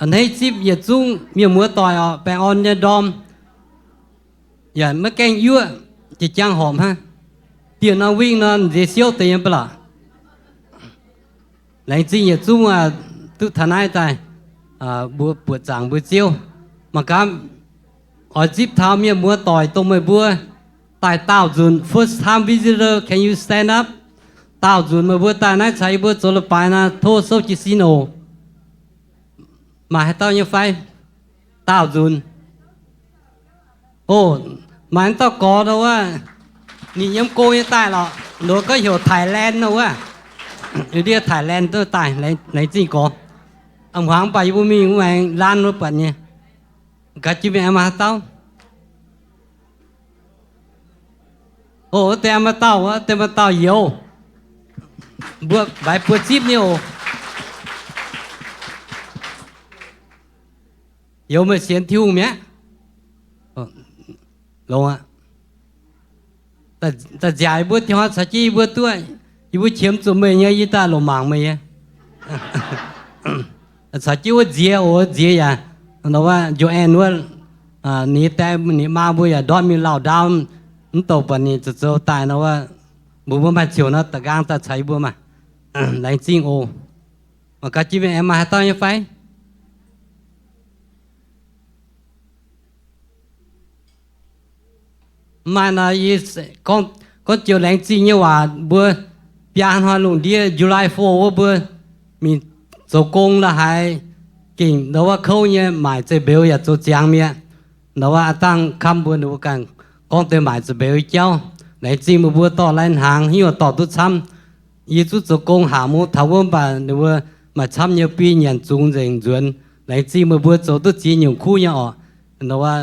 anh hay ship giờ chung miếng muối tỏi ở bè on nhà đom giờ mới canh dưa chỉ trang hòm ha tiền nóวิ่งnó dễ siêu tiền bla lại chỉ giờ chung à tự thân ai tại bữa bữa chẳng bữa chiều mà cam ở ship thao miếng muối tỏi tôm mười bữa tại tao dùn first time visitor can you stand up tao dùn mà bữa tại nãy chạy bữa chỗ là bài na thô sâu chỉ xin ồ mà hay tao như phải tao dùn ồ mà anh tao có đâu á nhìn nhóm cô như tài là nó có hiểu Thái Lan đâu á đi đi Thái Lan tôi tài lấy gì có ông Hoàng bài của mình của anh Lan nó bận nhỉ cả chị mẹ mà tao ồ tem mà tao yếu bước bài bữa chip nhiều yếu mà xuyên thiêu mẹ lâu à ta giải bữa thì họ sẽ chi bữa tuổi bữa chiếm tụi mình như ta lộ mạng mày sẽ chi bữa dễ à nóว่าโยแอนว่านี่แต่นี่มาบุยดอนมีเหล่าดาวมันตกปนี่จะตายนะว่าบุบมาเฉียวนะตะกางตะใช้บุมาหลายจริงโอมากัดจีบเอ็มมาตอนยังไฟมานะยี่ก็เจียวแรงจริงเนี่ยว่าบัวปีอันหัวลงเดียJuly 4ว่าบัวมีโจกงละหายกิ่งแต่ว่าเขาเนี่ยหมายจะเบลอยากจะจางเมียแต่ว่าตั้งคำบัวดูกันกองเต็มหมายจะเบลเจ้าไหนจริงบัวต่อไล่หางหิ้วต่อตุ้ช้ำยี่จุดโจกงหามูทาวน์บ้านหรือว่ามาช้ำเนี่ยปีเนี่ยจุงเริงจวนไหนจริงบัวโจตุ้จีนอยู่คู่เนี่ยอ๋อแต่ว่า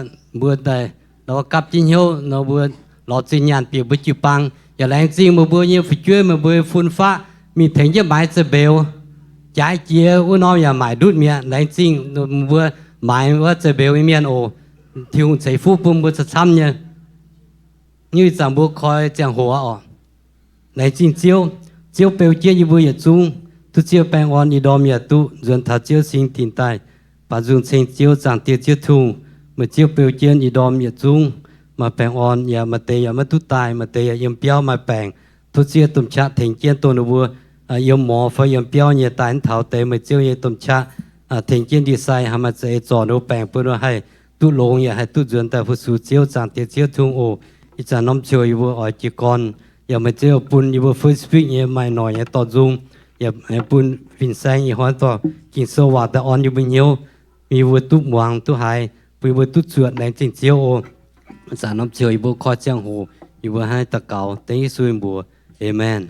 บัวแต่เรากับจินเหี่ยวเราบัวหล่อจีนยานเปียบบัวจิปังอย่าแรงจริงบัวเนี่ยฟิช่วยบัวฟุ้นฟ้ามีถึงจะหมายจะเบลtrái chia của nó nhà mãi đút miệng lấy chính vừa mãi vừa chơi béo miệng ồ thiếu chạy phu bung vừa chăm nha như chẳng vừa coi chẳng hồ ồ lấy chính chiếu béo chia như vừa chung tu chiếu bèn on như đom nhà tu dần thà chiếu sinh tiền tài và dùng sinh chiếu chẳng tiền chiếu thùng mà chiếu béo chia như đom nhà chung mà bèn on nhà mà tê nhà mà tu tài mà tê yếm béo mà bèn tu chiếu tụm chát thành chiên tu nó vừa yếm mỏ phải yếm béo như tán thảo tê mà chiếu như tụm chát thành chiên đi sai hàm mà chạy chọn nó bèn bữa nó hay tu lông nhà hay tu dần tại phụ su chiếu chẳng tiền chiếu thùng ồ ít chẳng nắm chiếu như vừa ở chỉ conอย่ามาเจอปุ่นอยู่บนฟิสฟิกเนี่ยไม่หน่อยเนี่ยต่อจุงอย่าปุ่นฟินแซงอีกหัวต่อกินสวัสดิ์แต่อ่อนอยู่บนเหี้ยวมีวัวตุ๊บหวางตุ๊หายมีวัวตุ๊ดเสือแรงจริงเจียวโอสารน้ำเชียวอยู่บนคอเจียงหูอยู่บนให้ตะเกาเต็งยี่สุยบัวเอเมน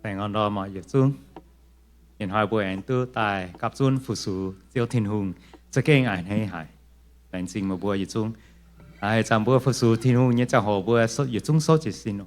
แต่งอนรอมาอยู่ซุ่งเห็นหอยบัวแอนตัวตายกับซุ่นฟูสูเจียวทินหุงจะเก่งอ่านให้หายแต่จริงมาบัวอยู่ซุ่งไอ้จำบัวฟูสูทินหุงเนี่ยจะหัวบัวสดอยู่ซุ่งสดจิตสิน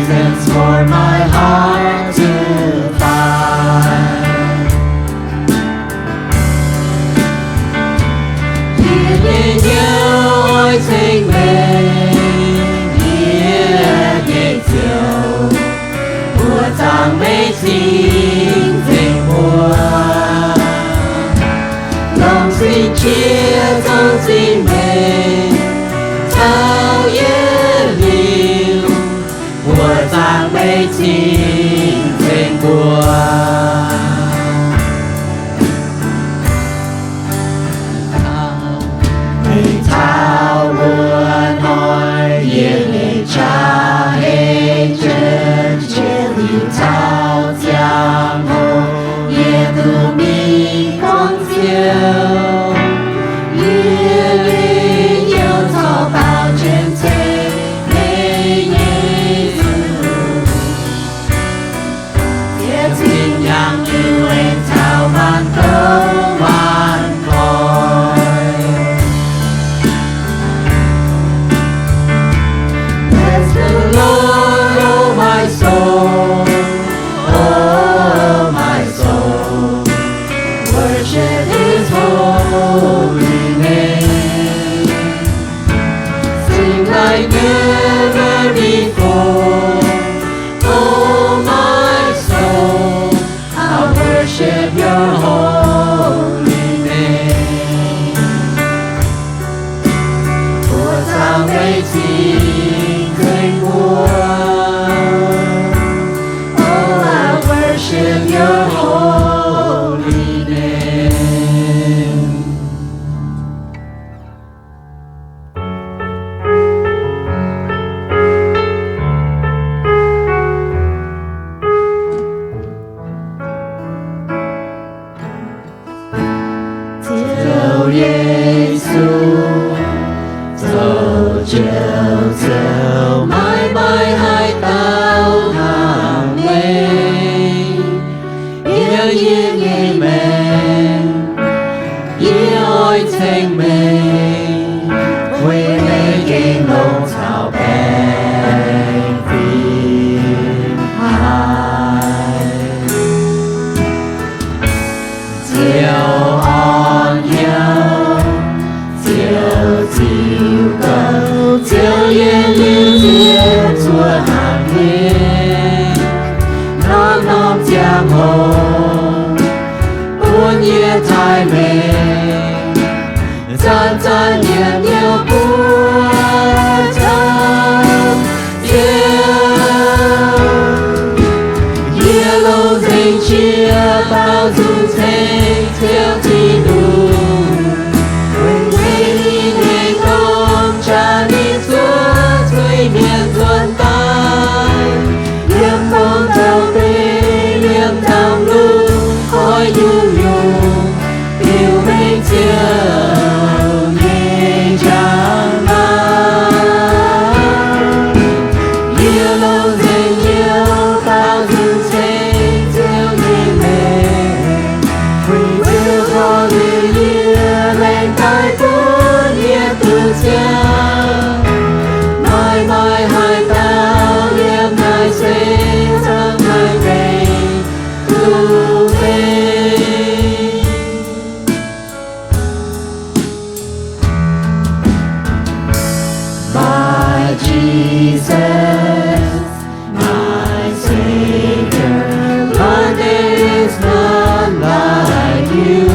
reasons for my heart to find. Hiền yêu ôi tình mình, nghĩa nhẹ chiều, mùa tháng mấy tình tình mùa. Lòng xin chia trong tình mình, thao yêu liều, mùa tháng mấy tình tình mùa. Thao buồn hỏi yên lệ cha hết chân chia liu thao giang hồ ye tu mi quang diệu ye li yêu thao bao trên thế lê nhê du ye tình yang yêu em thao man câu man coi. Bless the Lord, oh my soul, oh my soul, worship His holy name. Sing like never before, oh my soul, I'll worship Your holy name. Mùa tháng mấy tình tình mùa, oh I worship Your holy name. Dẫu Giêsu dẫu chiều dẫu mãi mãi hai tao hàng lên yêu yên nghe mình yêu ôi tình mình quên lấy kinh lông thảo bèn vì hai chiều on nhau chiều chiều cầu chiều yên lưu chiều chùa hàng hiên non non giang hồ buồn nhẹ thái mình tan tan nhẹ nhiều buồn tan yêu lâu dành chia bao dung thế theo thi đủ quên đi ngày không cha đi chúa thuê miền tuần tay liêm phong thao tê liêm tham lưu khói nhung nhung yêu mênh chiều nghe tràn lan yêu lâu dành nhiều bao dung thế theo như mình. We will call you here, lên tai cuốn nghĩa từ cha. Mãi mãi hai tao liêm ngài sẽ thăng ngài về tu về. My Jesus, my Savior, Lord, there is none like You.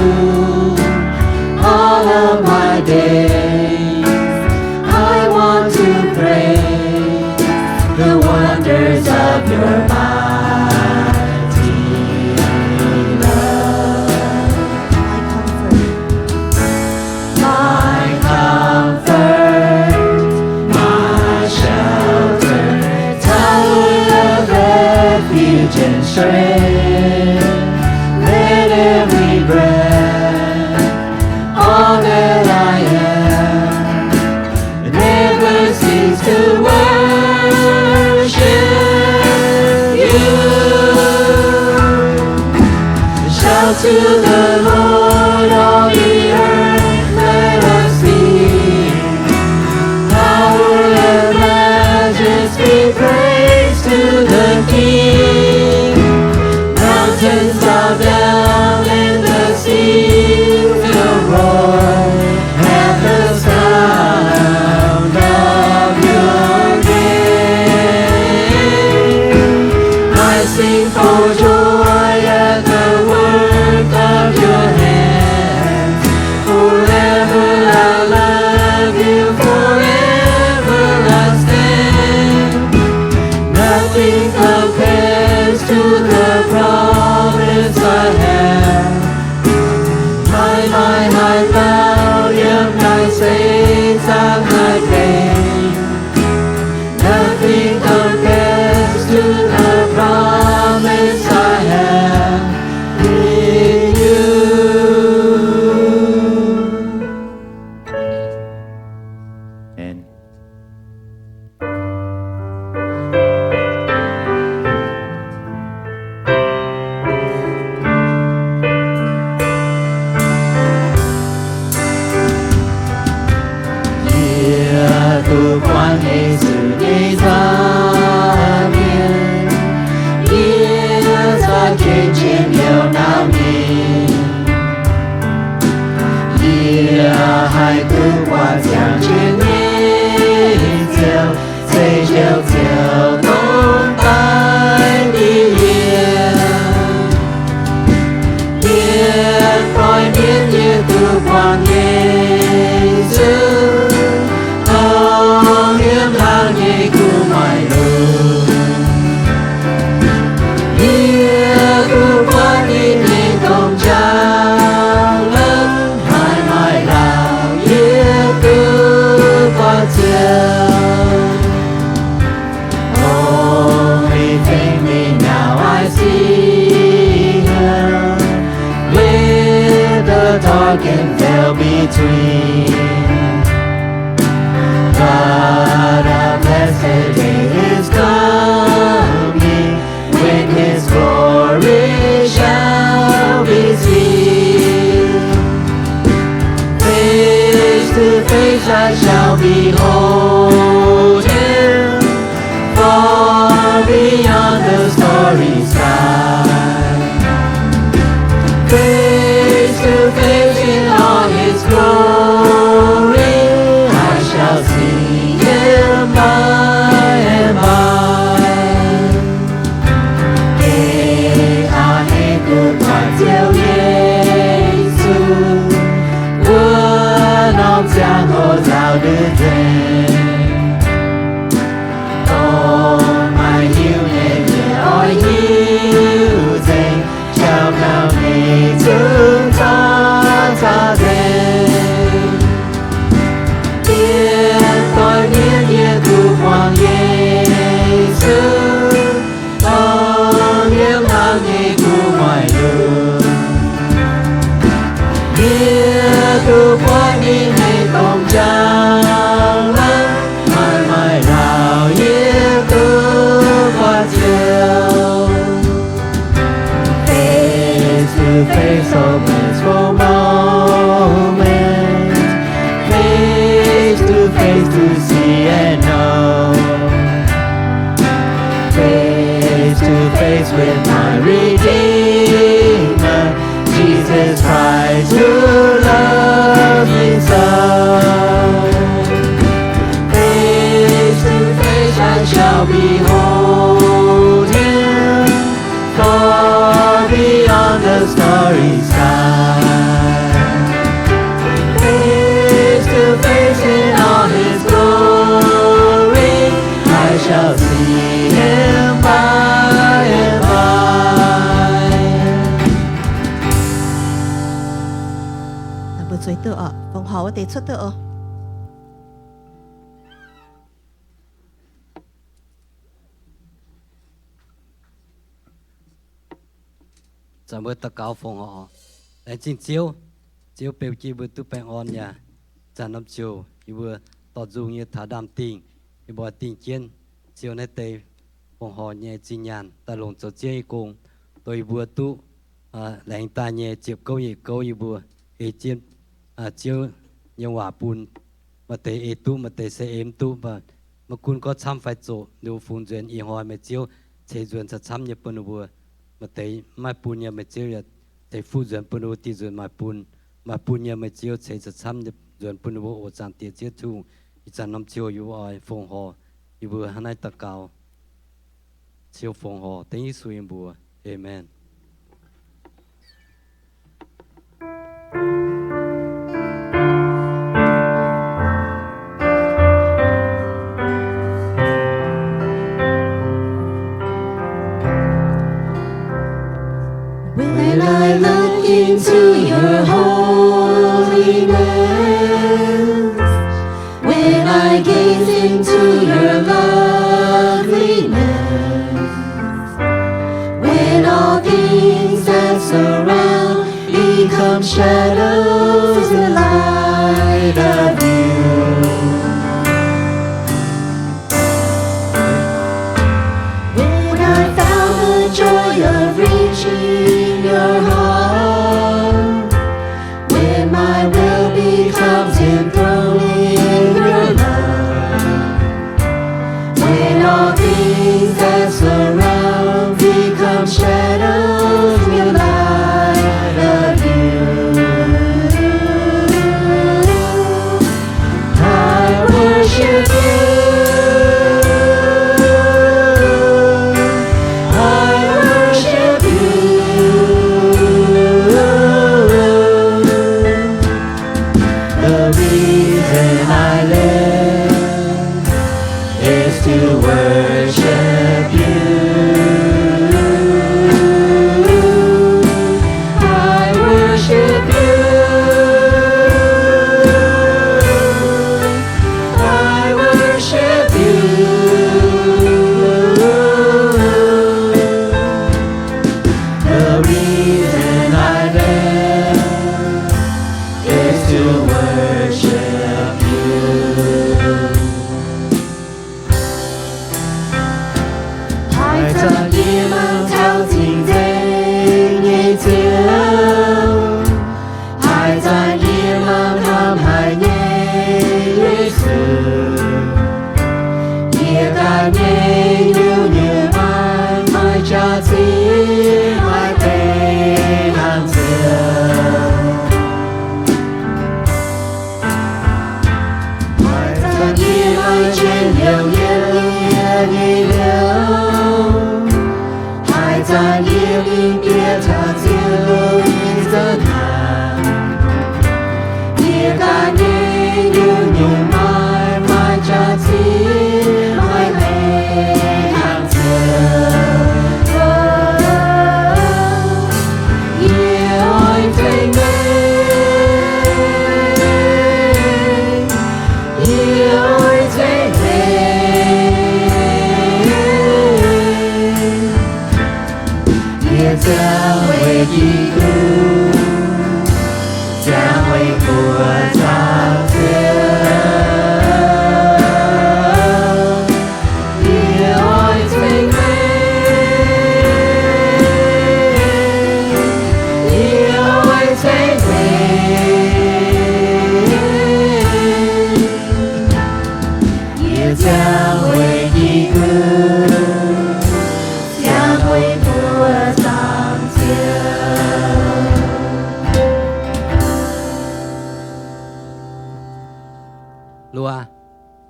All of my days, I want to praise the wonders of Your mighty love. My comfort, my shelter, tower of refuge and strength. Let every breath, all that I am, never cease to worship You. Shout to the Lord, all the earth, let us sing. Power and majesty, praise to Nothing compares to the promise I have. My bao nhiêu ngày xây sang hai bên. Nothing compares to the promise I have in you. Amen.耶稣关耶稣的上面，耶稣天天有那面，耶海不挂将军你就谁就东白的耶，耶快点耶不关耶稣。Can fell between, but a blessed day is coming when His glory shall be seen. Face to face I shall behold Him, far beyond the starry sky. Face to face in all His glory, I shall see Him by and by. Hey, hãy cùng toàn diệu Giêsu, quân ông giang hồ giao đưa tên. Ôm ai hiu nhẹ nhẹ oi hiu dành, chào cao ni chúng ta đến. Tiên tôi nhiên nhiên tu hoàng Giêsu, nghiêm hàng nhị tu ngoài đường. Nhiên tu quan nhìn hay công trang lắm, mãi mãi rào nhiên tu qua chiều. Face to face, oh blissful moment. Face to face to see and know. Face to face with my Redeemer, Jesus Christ, who loves me so. Face to face I shall behold Him, far beyond the starry sky. Face to face in all His glory, I shall see Him by and by. Là bữa chuối tựa ở phòng hậu tế xuất tựa. Giờ mới tất cả phòng họ để chính chiếu biểu chi bữa tu bèn on nhà giờ năm chiều vừa tọt dùng như thả đam tình bỏ tình chiến chiều nay tây phòng họ nhẹ chi nhàn ta lồng cho chơi cùng tôi vừa tu lãnh ta nhẹ chịu câu như vừa e chiến chiều như hòa bùn mà tây e tu mà tây sẽ em tu màคุณก็ทำไฟโจดูฝุ่นเจนอีหอยมาเจียวเชยจวนจะช้ำเนี่ยปนบัวmà thấy mai bùn nhà mà chiếu là thấy phu duyên bùn ô ti duyên mai bùn nhà mà chiếu thấyจะช้ำduyên bùn ô ô chẳng tiệt chiếu thuอีจันน้ำchiếuอยู่อ้อยฟงหออยู่บัวหันไอตะเกาchiếuฟงหอแต่ยี่สุยบัวเอเมน I gaze into your loveliness, when all things that surround become shadows, the light of you. When I found the joy of reaching your heart, when my will becomes enthroned in your love, when all things that surround become shadows, your light of you. I worship you. I worship you. The reason I live is to worship you. I worship you. I worship you. The reason I live is to worship you. Hai ta夜晚跳进在眼前，还在夜晚他还念耶稣，也该念有年迈迈家庭迈背难子。还在夜晚见有夜你流，还在夜里别他记录一则谈，也该念有年迈迈家庭迈背难子。也爱最美，也爱最美，也将为一路，将为国长久。也爱最美，也爱最美，也将为一个，将为国长久。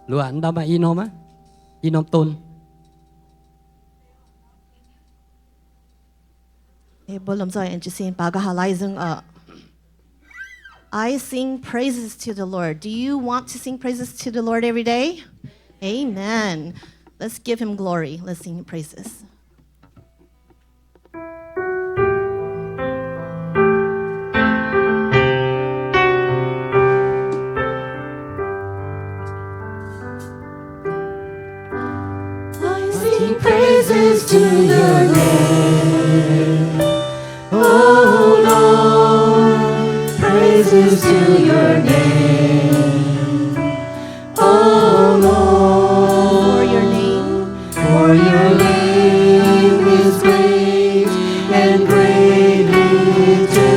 lúa anh đâu mà inom á, inom tôn. I sing praises to the Lord. Do you want to sing praises to the Lord every day? Amen. Let's give him glory. Let's sing praises. I sing praises to your name, oh Lord, praises to your name, oh Lord, for your name is great and greatly to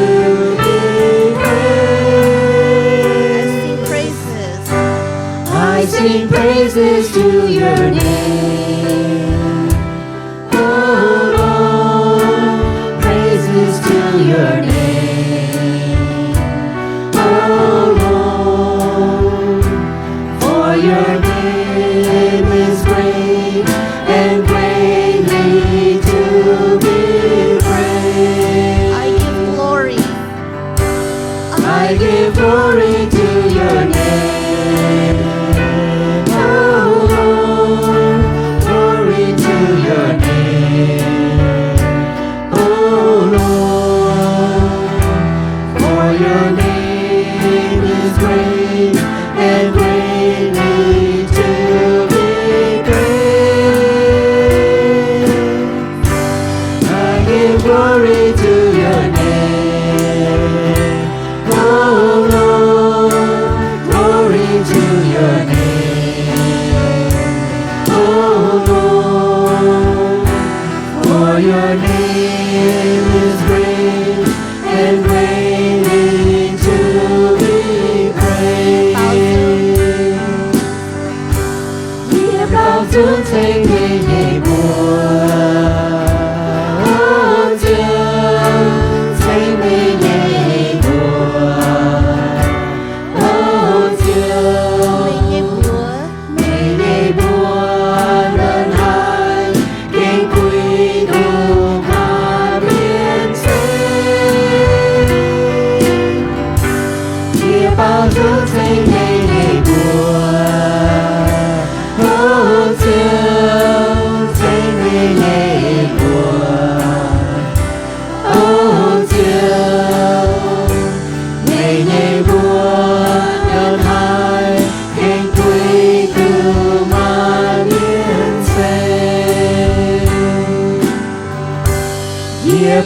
be praised. I sing praises to your name, oh Lord, praises to your name, oh Lord. Your name is great and greatly to be praised. Nghĩa bao dung thanh nhẹ nhẹ buồn.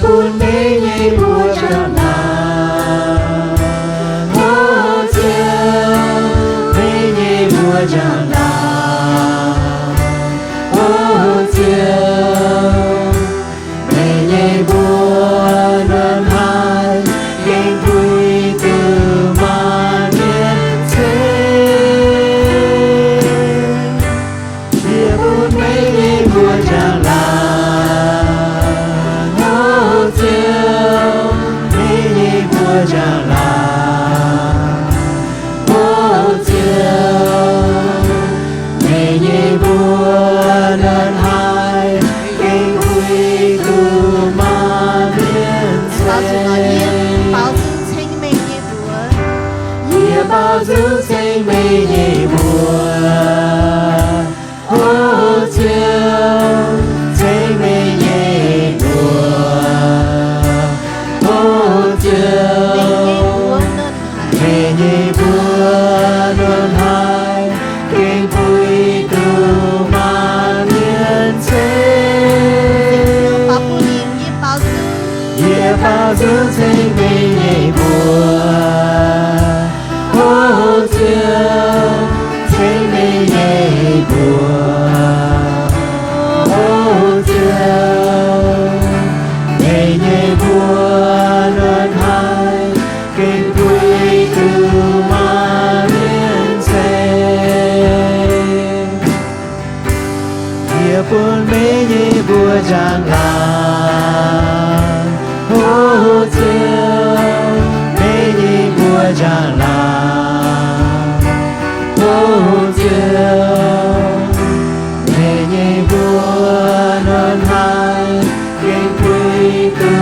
Buồn mê nhây bùa chẳng làm ô chiều mê nhây bùa chẳng làm ô chiều mê nhây bùa đơn hai ghen vui từ mà niên thế chia buồn mê nhây bùa chẳng làm chẳng là ô chiều ngày nhẹ buồn đơn hai kinh quy từ mà biến nhẹ bao dung thanh mây nhẹ buồn ô chiều thanh mây nhẹ buồn ô chiều nhẹ buồn đơn hai kinh vui từ mà niên thế nhẹ bao dung thanh mây nhẹ buồn ô chiều thanh mây nhẹ buồn ô chiều ngày nhẹ buồn đơn hai kinh vui từ mà niên thế nhẹ buồn mê nhẹ buồn chẳng làm ô chiều mê nhẹ buồn chẳng làm ô chiều mê nhẹ buồn đơn hai kinh vui từ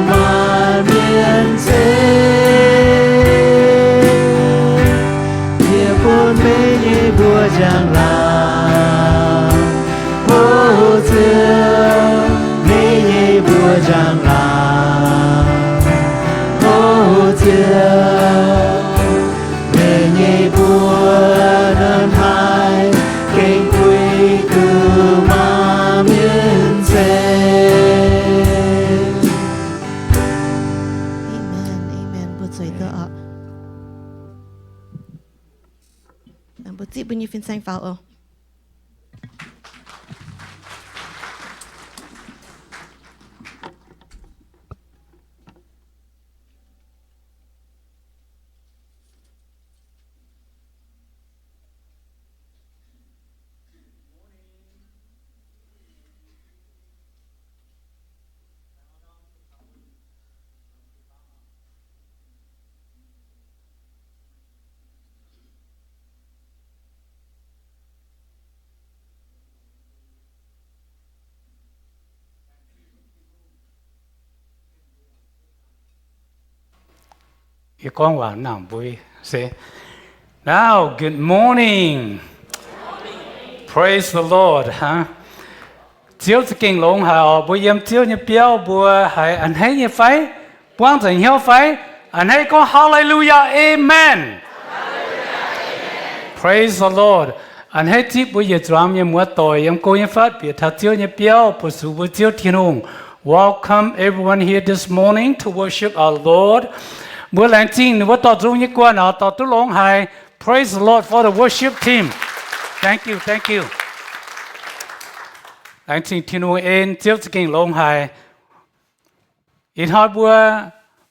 mà niên thế mê nhẹ bùa chẳng làm ô chiều mê nhẹ bùa chẳng làm ô chiều mê nhẹ bùa đơn hai kinh quy từ mà miên thế. Amen, amen. Bữa tuổi tớ ạ. Bữa tiếp bên như phiên sang pháo ở. You con vào nằm vui. Say, now, good morning. Praise the Lord, huh? Chiếu cho kinh lông hào, bùi yếm chiếu như béo bùa, hãy anh thấy như phái, quang trình hiếu phái, anh thấy có hallelujah, amen. Praise the Lord. Anh thấy tiếp bùi yếm drum như mua tỏi, yếm cô yếm phát, bìa thật chiếu như béo, bùi sủ bùi chiếu thiên hùng. Welcome everyone here this morning to worship our Lord. Bữa lành chính nếu tỏ trung như quan họ tỏ tu long hài. Praise the Lord for the worship team. Thank you, thank you. lãnh trình thiên hùng en chiếu cho kinh lông hài in hỏi bùa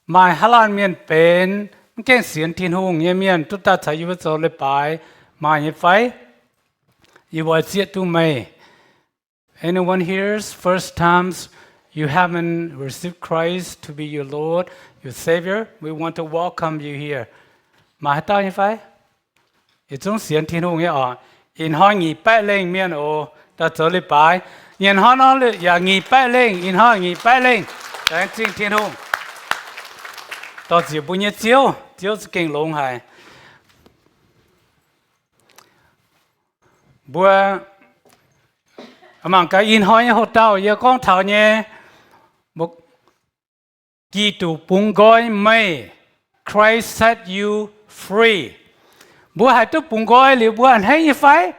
mai hà lan miền bên cái xiên thiên hùng như miền chúng ta thấy như vậyเลยไปmai như vậy you will see it to me anyone here's first times you haven't received Christ to be your Lord your Savior we want to welcome you here mà tao như vậyอีจงเสียนที่นู่นเนี่ยอ๋ออินห้อยงีแป้เล่งเมียนโอแต่เจอเลยไปยินห้อยน้องเลยอย่างงีแป้เล่งอินห้อยงีแป้เล่งแต่จริงที่นู่นต่อจีบุญเนี่ยเจียวจะเก่งลงหายบัวมังกาอินห้อยเนี่ยหัวเต้าเยอะก้องเท้าเนี่ยบอกกีตูปุงก้อยไม่ Christ set you free bữa hai tôi bùng gói liệu bữa anh hay như phải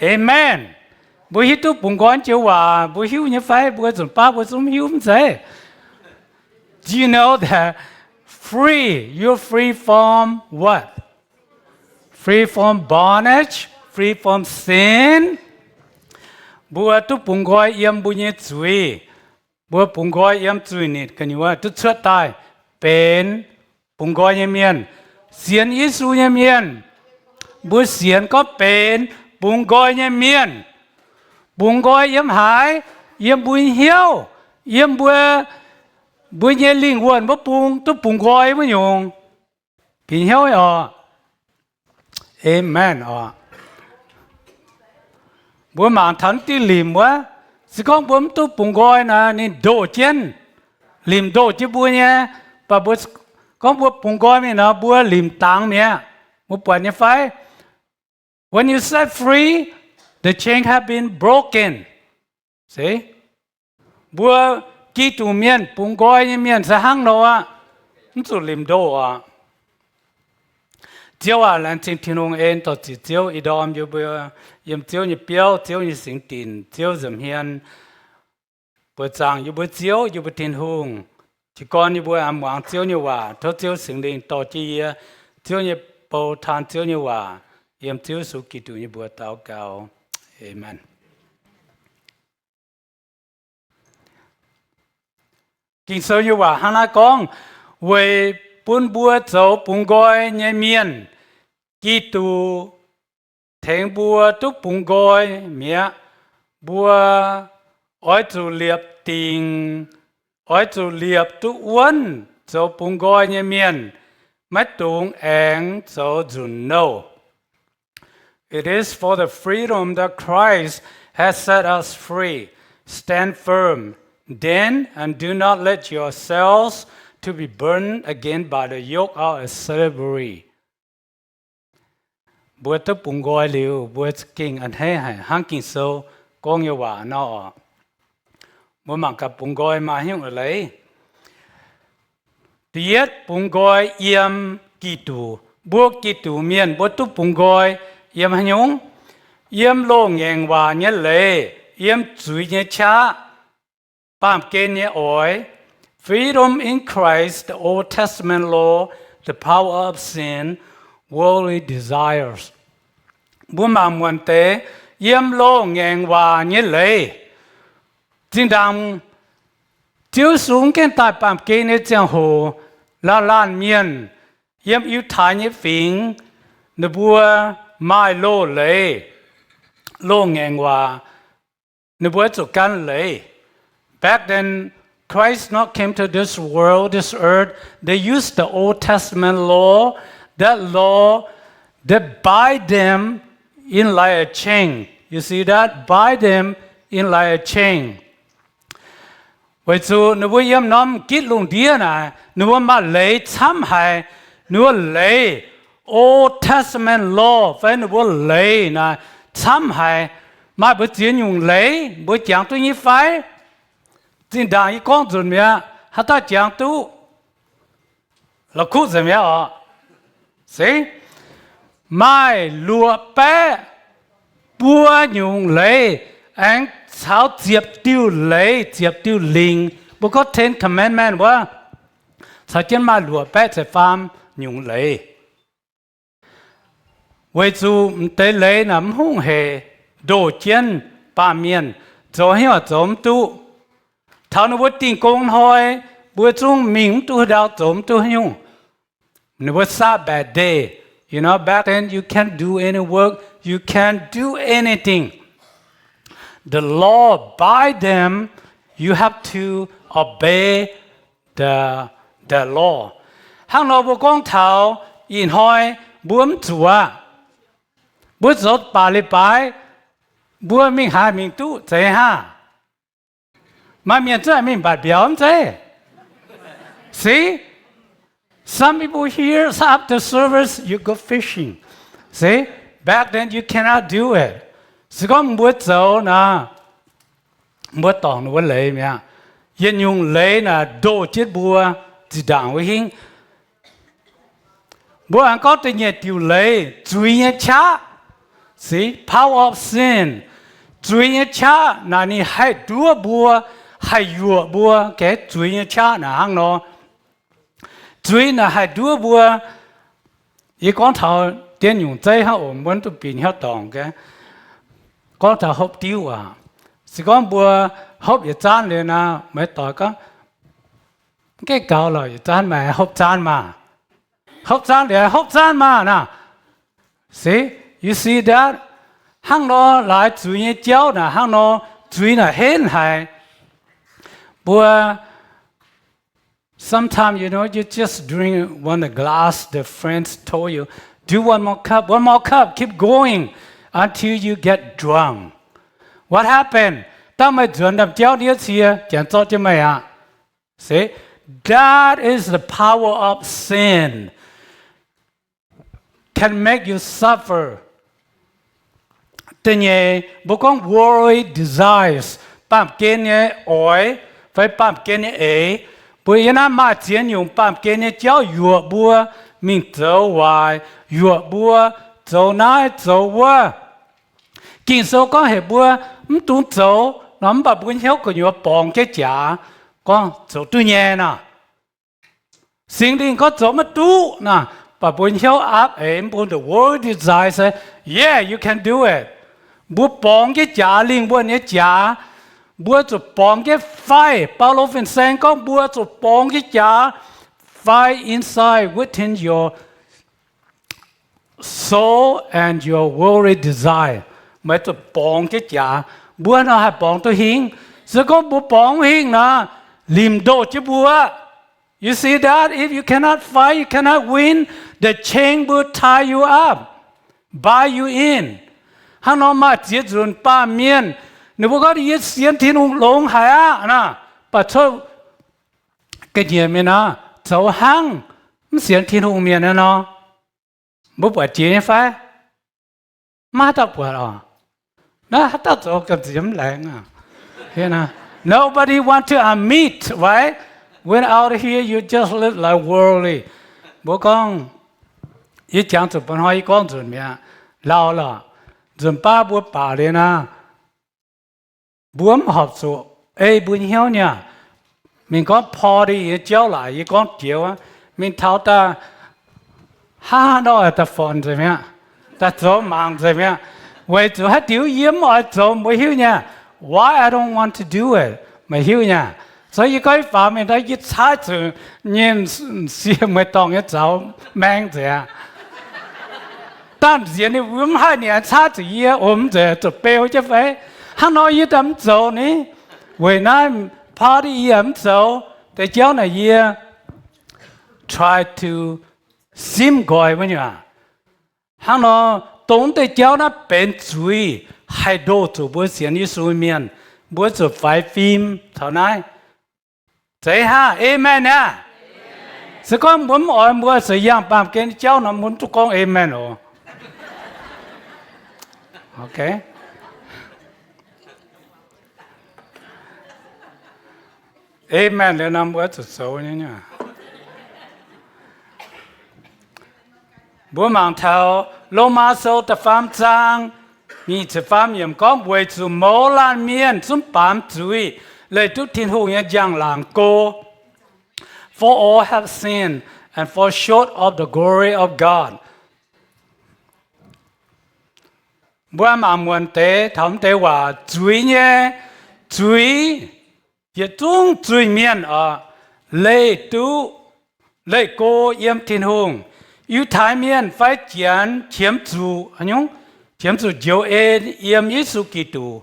amen bữa hít tôi bùng gói chiều hòa bữa hiu như phải bữa chuẩn ba bữa chúng hiu không dễ do you know that free you're free from what free from bondage free from sin bữa tôi bùng gói yếm bữa nhẹ chui bữa bùng gói yếm chui nịt cái như vậy tôi chết taiเป็นbùng gói như miềnเสียนยิสูเนี่ยเมียนบุเสียนก็เป็นบุงกอยเนี่ยเมียนบุงกอยยิ้มหายยิ้มบุญเหี้ยวยิ้มบุญเนี่ยลิงวนบ่ปุงตุ๊บุงกอยบ่ยงปีเหี้ยวอ๋อเอเมนอ๋อบุญมาทันที่ลิมวะสิของบุญตุ๊บุงกอยนะนี่โดเจนลิมโดจิบุญเนี่ยปะบุcó bữa bùng gói mình nó bữa lim tang mía một buổi như phải when you set free the chain have been broken see bữa kí tụ miên bùng gói như miên sẽ hăng đâu à không chịu lim đâu à chiếu à lần trên thiên ông en tổ chỉ chiếu ít đom như bữa yếm chiếu như béo chiếu như sinh tiền chiếu dầm hiền bữa chàng như bữa chiếu như bữa thiên hùng chỉ còn như bữa ăn món chiếu như hòa thốt chiếu sinh linh tổ chi chiếu như bầu than chiếu như hòa yếm chiếu số kỳ tụ như bữa tao cao amen kinh sâu như hòa hắn nói con về buôn bùa dấu bùng gói nhẹ miên kỳ tụ thèn bùa túc bùng gói mía bùa ói tụ liệp tình ói tụ liệp tụ uốn dấu bùng gói nhẹ miên mắt tung áng dấu dùn nâu. It is for the freedom that Christ has set us free. Stand firm then and do not let yourselves to be burdened again by the yoke of slavery. Bữa tức bùng gói liu, bữa kinh anh hay hăng kinh sâu, con như hòa nó. Bữa mạng cặp bùng gói mà hiếu ở lấy. Tiết bùng gói yếm kỳ tù, bữa kỳ tù miền bữa tức bùng gói yếm hành nhung, yếm lô ngẹn hòa nhé lệ, yếm chuối nhé cha, bám kê nhé ỏi. Freedom in Christ, the Old Testament law, the power of sin, worldly desires. Bữa mà muốn tế, yếm lô ngẹn hòa nhé lệ. Chính đăng, chiếu xuống cái tài bám kê nhé chẳng hồ, là lan miền, yếm yếu thái nhé phỉnh, nè bữa mai lô lệ, lô ngẹn hòa, nè bữa chủ căn lệ. Back then, Christ not came to this world, this earth. They used the Old Testament law, that law that bind them in like a chain. You see that? Bind them in like a chain. Vậy chứ nếu với em nắm kít lùng đĩa này, nếu mà lấy chăm hay, nếu lấy Old Testament law, phải nếu lấy này chăm hay, mà bữa chiến dùng lấy, bữa chẳng tôi như phải. Chính đảng ý con dùn mẹ, hát ta chẳng tu là khu dùm mẹ ạ. See? Mai lùa bé bùa nhung lấy anh cháu diệp tiêu linh bố có Ten Commandment quá sao chân mai lùa bé sẽ phàm nhung lấy vậy dù tế lấy nắm hung hề đồ chân ba miền cho hiểu chống tu thảo nó bất tin công hỏi bữa chung mình tu đạo chống tu hiểu it was a bad day you know back then you can't do any work you can't do anything the law by them you have to obey the law hàng nào bộ con thảo in hỏi buông chùa bữa rốt bà lê bài bữa mình hai mình tu thế ha mà miền trái mình bạt biểu thế see some people here after service you go fishing see back then you cannot do it chỉ có bữa dấu na bữa tòng nó lấy mẹ yên dùng lấy là đồ chết bùa chỉ đảng với hình bữa anh có tự nhiên tiêu lấy truy nhé cha see power of sin truy nhé cha là ni hay đua bùa hay dùa bùa cái truy nhé cha là hàng nó truy là hay đua bùa ý con thảo tiền dùng dây ha ổn muốn tụ bình hết tòng cái con thảo hộp tiêu à chỉ con bùa hộp vậy chán liền à mấy tỏi có cái cào rồi chán mà hộp chán mà hộp chán để hộp chán mà nè see you see that hàng nó lại chú ý giáo nè hàng nó chú ý là hên hay bùa sometimes you know you just drink one glass the friends told you do one more cup keep going until you get drunk what happened ta mới chuẩn đập giáo điếc xìa chẳng cho cho mày à see that is the power of sin can make you suffer thế nhé bố con worry desires bám kiến nhé ỏi phải bám kiến nhé ấy bữa yên nam mà chiến dùng bám kiến nhé giáo dùa bùa mình走hoài dùa bùa走nãy走qua kinh số con hệ bùa tung走nắm bà bún hiếu của nhiều bòn cái chả con走tu nhẹ nè sinh linh có走mà tu nè bà bún hiếu áp em bún the world desire say yeah you can do it bùa bòn cái chả linh bùa nhẹ chả bùa chụp bòn cái fire Paulo phân sen con bùa chụp bòn cái chả fire inside within your soul and your worry desire mới chụp bòn cái chả bùa nó hay bóng tôi hiến sẽ có bùa bóng hiến nè lim đồ chứ bùa you see that if you cannot fight you cannot win the chain will tie you up buy you in hàng nó mà giết dùn ba miền nếu bùa có đi giết xiên thiên hùng lông hải á nè bà cho cái gì miền á cháu hàng xiên thiên hùng miền đó nó bùa bùa chế phải mà ta bùa rồi nó ta cho cái diễm lạnh à, thế nào? Nobody want to meet, right? When out here you just live like worldly. Bố con, ý chẳng chụp bằng hỏi con rồi mẹ, lao là, rồi ba bố bà lên à, bố học số, bún hiếu nha, mình có party giáo lại, ý con chiều á, mình tháo ta, ha nó ở ta phone rồi mẹ, ta chỗ mạng rồi mẹ. Vậy tôi hát điều yếm ở chỗ mới hiểu nha. Why I don't want to do it? Mới hiểu nha. So you cái phạm mình đã giết sát từ nhìn xem mới tòng cái cháu mang thế.但是呢，我们还年差子耶，我们这背就飞。他那一点走呢，为那 party 一点走，在教那耶 try to sim 改么呀？他那。懂得教那เป็น主义，还多做不显的书面，不做拍 film เท่านั้น这哈 amen 呢？是讲我们爱不是样办跟教那们都讲 amen 哦。OK。amen 了，那么就走呢。bữa mang theo lô ma sâu tập phạm trang mi tập phạm yểm có buổi chủ mẫu lan miên chúng bám chuối lời chúc thiên hùng yang giang làng cô for all have sinned and fall short of the glory of God bữa mà muốn tế thầm tế hòa chuối nhé chuối giờ chúng chuối miền ở lệ tu lệ cô yếm thiên hùng yêu thái miền phải chiến chiếm chủ anh nhung chiếm chủ diệu ên yếm Giêsu Kitô.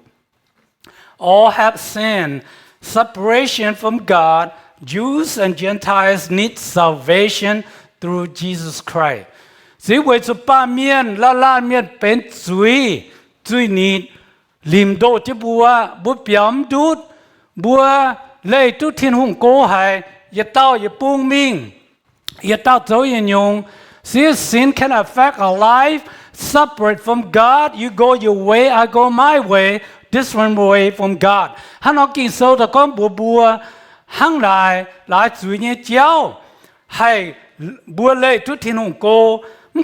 All have sinned, separation from God. Jews and Gentiles need salvation through Jesus Christ. Chỉ vì số ba miền la miền bên chuối need lim đô chứ bùa biếm đút bùa lệ tu thiên hùng cố hay yết tao yết bung minh yết tao dấu yên nhung. See, sin can affect our life. Separate from God, you go your way, I go my way. Different way from God. Hắn nói kinh sâu là con bùa hăng lại chuối nhé chéo hay bùa lệ tu thiên hùng cố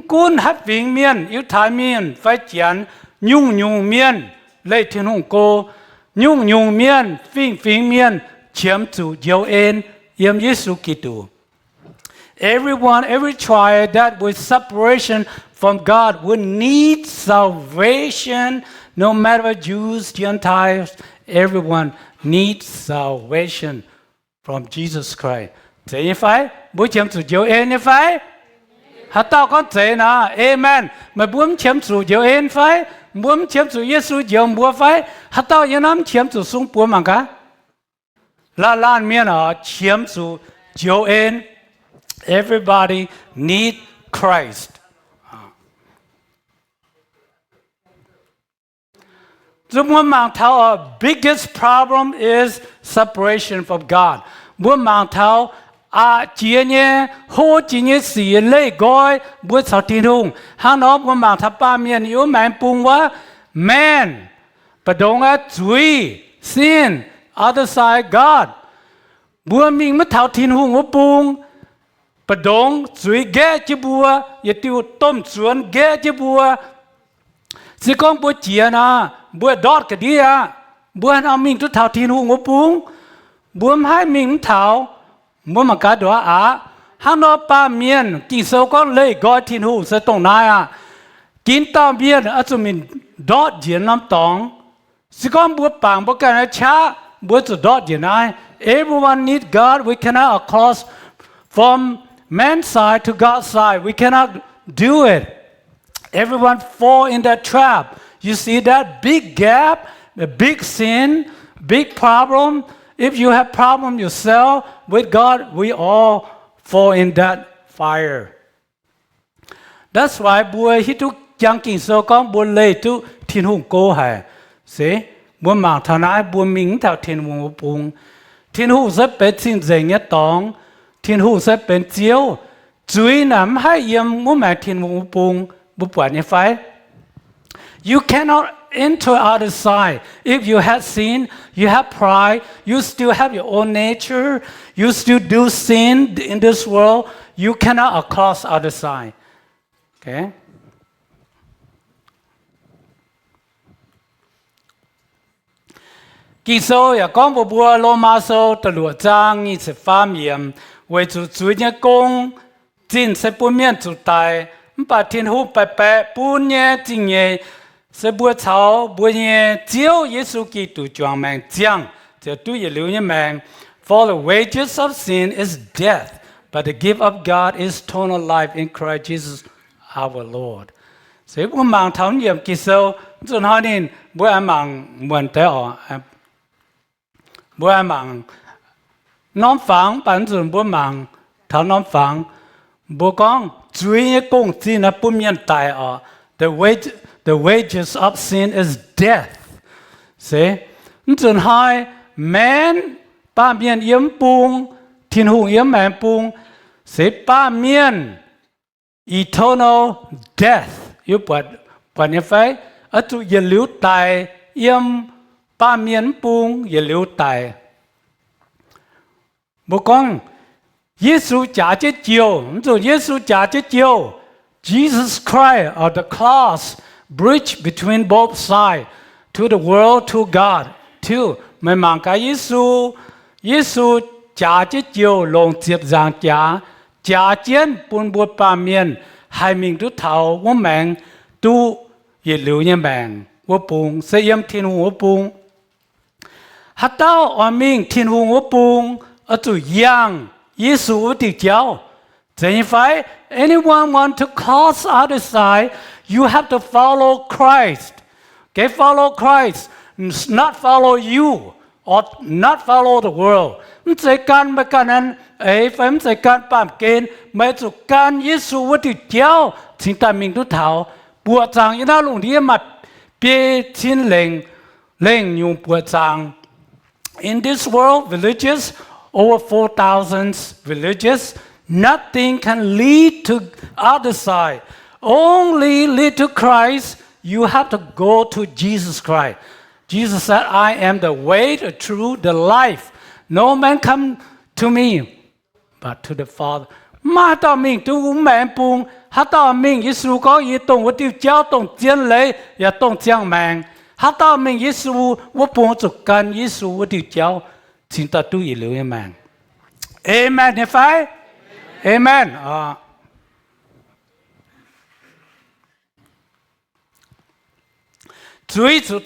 cún hát vĩnh miền yêu thái miền phải chiến nhung miền lệ thiên hùng cô nhung miền phình miền chiếm chủ diệu ên yếm Giêsu Kitô. Everyone, every trial that with separation from God would need salvation, no matter what Jews, Gentiles, everyone needs salvation from Jesus Christ. Thế như phải, bố chiếm chủ diệu ên như phải. Hả tao con thế nè, amen. Mà bố chiếm chủ diệu ên phải, bố chiếm chủ Giêsu diệu bố phải. Hả tao như nắm chiếm chủ sung bố mà cả. Lan miền ở chiếm chủ diệu ên. Everybody need Christ. The one our biggest problem is separation from God. Muốn mang thao chia nhé hô chia nhé xì lệ gói muốn sao tin hùng hắn nó muốn mang thao ba miền yếu mạnh bùng quá man but don't chuối sin other side God muốn mình mất thao tin hùng quá bùng but don't chuối ghé chứ bùa ya tiêu tôm chuồn ghé chứ bùa chỉ con bùa chia na bùa đọt cái đi à bùa nó mình chút thao tin hùng quá bùng bùa hai mình thao bùa mà cả đó à hắn nó ba miền kinh sâu con lấy gói thiên hùng sẽ tông nai à kinh tao miền ở chỗ mình đọt diện lắm tòng chỉ con bùa bảng bùa cái này cha bùa chỗ đọt diện này everyone need God we cannot cross from man's side to God's side we cannot do it everyone fall in that trap you see that big gap a big sin big problem. If you have problem yourself with God, we all fall in that fire. That's why bùa hít tu giang kinh sơ con bùa lệ tu thiên hùng cô hay, see bùa mang thằng này bùa mình thằng thiên hùng bùng, thiên hùng sẽ bên thiên dễ nhất tòng, thiên hùng sẽ bên chiếu, chuối nắm hai yếm bùa mang thiên hùng bùng bùa quản như phải. You cannot enter other side. If you have sin, you have pride, you still have your own nature, you still do sin in this world, you cannot cross other side. Okay? Kinh số ya con bộ bùa lô ma số tờ lụa trang như sẽ phá miệng, vì chủ chuối nhé công, chính sẽ bùa miệng chủ tài, bà thiên hữu bè bè bùa nhé chính nhé, sẽ bùa cháu bùa nhé chiếu Giêsu Kitô chọn mạng chăng cho tôi lưu nhé mạng for the wages of sin is death but the gift of God is eternal life in Christ Jesus our Lord. Sẽ bùa mạng thảo nghiệm kỳ sâu chúng hỏi nên bùa ăn mạng muộn tế ở bùa ăn mạng nón phẳng bản dụng bùa mạng thảo nón phẳng bùa con chuối nhé công tin là bùa miền tài ở the wages of sin is death. See? Chúng hỏi man ba miền yếm bùng thiên hùng yếm mẹ bùng sẽ ba miền eternal death. Yêu bật như phải ở chỗ yên lưu tài yếm ba miền bùng yên lưu tài. Một con Giêsu trả chết chiều, rồi Giêsu trả chết chiều. Jesus Christ on the cross bridge between both sides to the world to God too. Mà mang cái Giêsu trả chết chiều lòng chiết giang trả chiến buôn buôn ba miền hai mình tu thảo của mình tu nhiệt lưu như bạn vô bùng sẽ yếm thiên hùng vô bùng hát tao ở mình thiên hùng vô bùng ở chỗ yang Giêsu ở địa giáo Then if anyone want to cross other side, you have to follow Christ. Okay, follow Christ, not follow you or not follow the world. Sẽ can mà can anh ấy phải sẽ can bám kên mà chủ can Giêsu với tự giáo chính ta mình tu thảo bùa trang như nào lùng đi mặt bê chín lệnh nhung bùa trang. In this world, villages over 4,000 villages. Nothing can lead to other side. Only lead to Christ. You have to go to Jesus Christ. Jesus said, I am the way, the truth, the life. No man come to me but to the Father. Mà tao mình tu mẹ bùng, hát tao mình Giêsu có ý tông của tiêu giáo tông chiến lễ, và tông giang mạng. Hát tao mình Giêsu vô bùng chủ can Giêsu của tiêu giáo, chính ta tu ý lưu mạng. Amen, if I? Amen. Truy chủ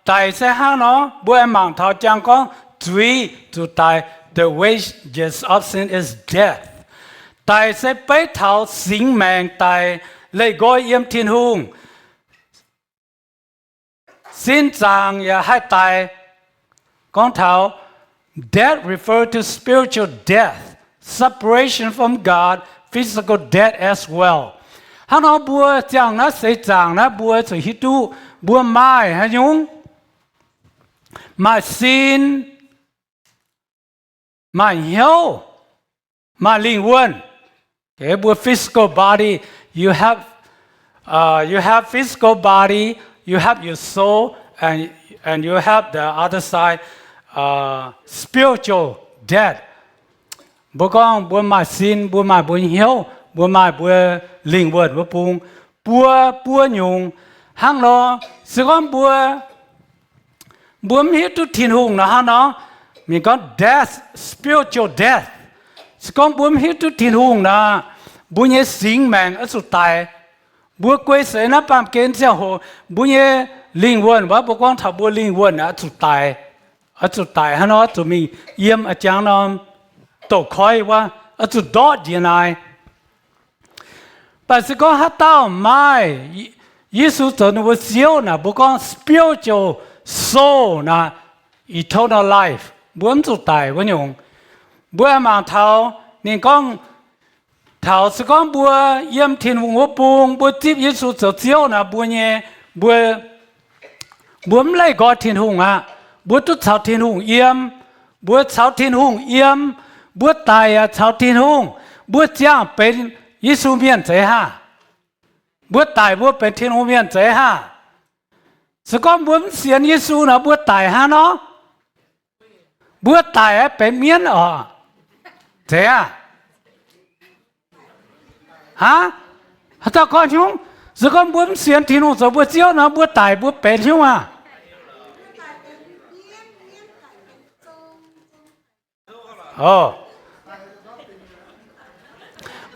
tài sẽ hát nó, bố em mạng thảo chẳng có, truy chủ tài, the wages of sin is death. Tài sẽ bấy thảo sinh mạng tài, lấy gọi yếm thiên hùng. Xin chàng ya hai tài, con thảo, death refer to spiritual death. Separation from God, physical death as well. Hắn nói bùa chẳng nó sẽ chẳng nó bùa sẽ hít tu bùa mai hả nhung mà xin mà hiểu mà linh hồn. Okay, bùa physical body you have physical body, you have your soul, and you have the other side spiritual death. Bố con bố mà xin bố mà bố hiếu bố mà bố linh vật bố bùng bố nhung hăng nó sự con bố hiếu tu thiên hùng nó hăng nó mình có death spiritual death sự con bố hiếu tu thiên hùng nó bố nhớ sinh mạng ở sụt tài bố quay sẽ nó bám kiến theo hồ bố nhớ linh vật và bố con thảo bố linh vật ở sụt tài hăng nó tụi mình yếm ở trang nó tổ khóiว่าจุดดอดยังไงแต่สิ่งก็ฮัตตาไม่ยิสุจนว่าเสียวนะบุกอง spiritual soul นะ eternal life บวนจุดตายวันยงบัวมาเท้านี่ก้องเท้าสิ่งก็บัวเยี่ยมทิ้งหัวปุงบัวจีบยิสุจเสียวนะบัวเนี่ยบัวไม่ไล่กอดทิ้งหุงอ่ะบัวตุดเท้าทิ้งหุงเยี่ยมบัวเท้าทิ้งหุงเยี่ยมบัวตายชาวทิ้งหุงบัวจ้างเป็นยิสุเมียนเจ้าบัวตายบัวเป็นทิ้งหุงเมียนเจ้าสกอมบัวเสียนยิสุนะบัวตายฮะเนาะบัวตายเป็นเมียนอ๋อเจ้าฮะถ้าก่อนชุ่มสกอมบัวเสียนทิ้งหุงจะบัวเจียวนะบัวตายบัวเป็นชุ่มอ่ะโอ้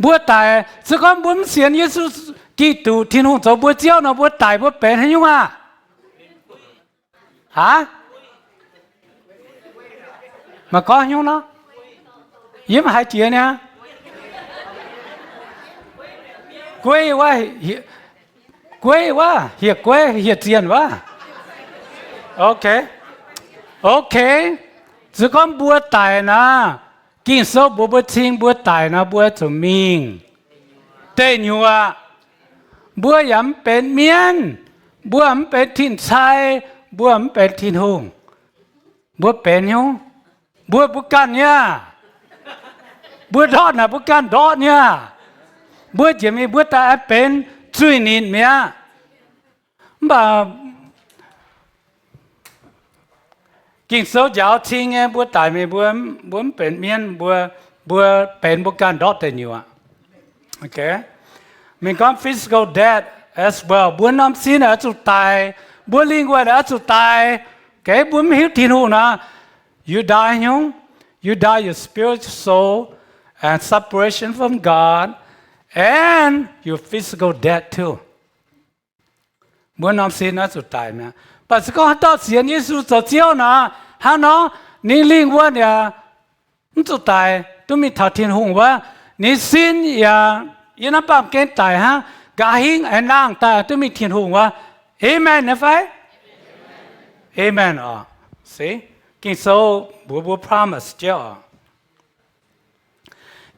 บัวตายสกอมบัวเสียนยิสุกี่ตูทิ้งหุงจะบัวเจียวนะบัวตายบัวเป็นให้ยุ่งอ่ะฮะมาก็ยุ่งเนาะยิ้มหายเจียเนี่ยกล้วยว่าเหี่ยกล้วยเหี่ยเจียนว่าโอเคสกอมบัวตายนะกินโซ่บัวทิ้งบัวตายนะบัวจะมิงเต้นอยู่อ่ะบัวยำเป็นเมียนบัวยำเป็นทิ้นชายบัวยำเป็นทิ้นหงบัวเป็นอยู่บัวบุกันเนี่ยบัวดอดนะบุกันดอดเนี่ยบัวจะมีบัวตายเป็นช่วยนิดเมียบ่กินโซ่ยาวทิ้งไงบัวตายมีบัวเป็นเมียนบัวเป็นบุกันดอดเต็นอยู่อ่ะโอเคมีความ physical death as well บัวน้ำซีนอาจจะตายบัวลิงวัวอาจจะตายแกบัวไม่หิวทิ้งหูนะ you die you die your spiritual soul and separation from God and your physical death too muốn nằm xin nó sụt tài mà bà sẽ có tao xiên Giêsu cho chiếu nè hắn nó ní linh quân ya sụt tài tôi mình thảo thiên hùng quá ní xin ya yên nó bám kén tài ha gà hình anh lang tài tôi mình thiên hùng quá amen nè phải amen see kinh số bố promise chứ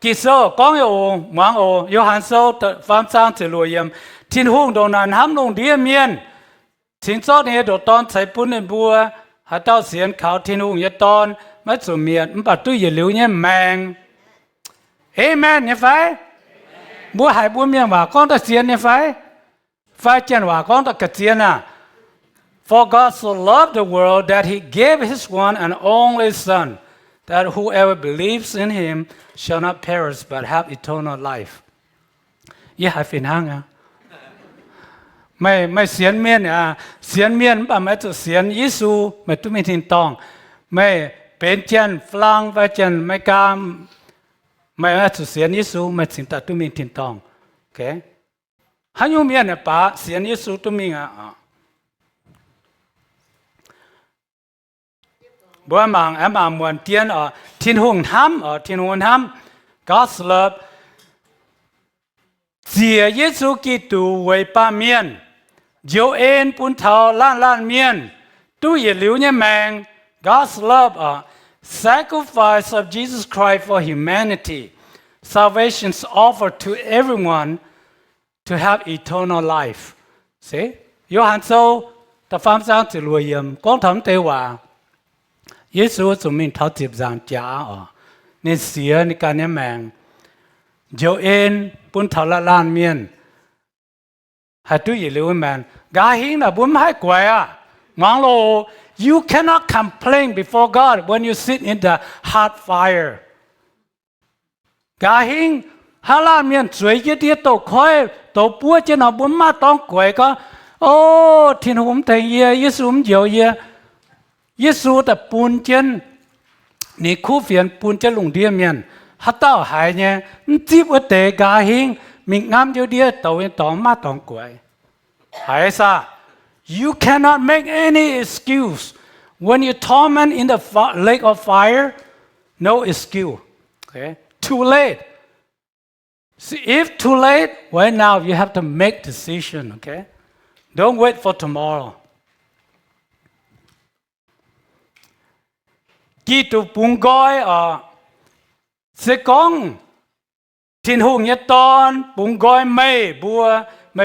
kinh số con yêu mang ô yêu hàn số phạm sang từ lùi yếm thiên hùng đồ nan hám lùng địa miên thiên số này đồ tòn sai bún nên bùa hạt tao xiên khảo thiên hùng yết tòn mất số miên bắt tôi liu nhé mang amen nhé phải bùa hai bùa miên mà con ta xiên nhé phải chân hòa con ta cất xiên à For God so loved the world that He gave His one and only Son, that whoever believes in Him shall not perish but have eternal life. Ye hai phiền hang à? Mày xiên miên à? Xiên miên bà mày tụi xiên Giêsu mày tụi mình tin tòng. Mày bên chân phlang và chân mày cam mày tụi xiên Giêsu mày tin ta tụi mình tin tòng. Okay? Hắn nhung miên à bà xiên Giêsu tụi mình à? Bữa mang em mà muốn tiền ở thiên hùng ham God's love chia Giêsu Kitô với ba miền dấu ên bún thảo lan miền tu ye liu nhé mang God's love sacrifice of Jesus Christ for humanity salvation is offered to everyone to have eternal life see Gioan sâu ta phàm sang từ lùi yếm con thấm tê hòa Giêsu chúng mình tháo tiếp giảng trả nên xía nên cái này mang dấu ên bún thảo lan miền hay tu gì lưu man gà hình là bún hai quậy à mang lô you cannot complain before God when you sit in the hot fire gà hình hà lan miền suy cái tiết tổ khói tổ búa trên nó bún má tông quậy có thiên hùng thành ye Giêsu dấu ye Giêsu ta bún chân ni khu phiền bún chân lùng địa miền hát tao hại nhé tiếp ở tề gà hình mình ngắm vô địa tàu yên tàu má tàu quậy hại sao you cannot make any excuse when you torment in the lake of fire no excuse okay too late see if too late right now you have to make decision okay don't wait for tomorrow Kitô bùng gói sẽ con thiên hùng nhất tôn bùng gói mày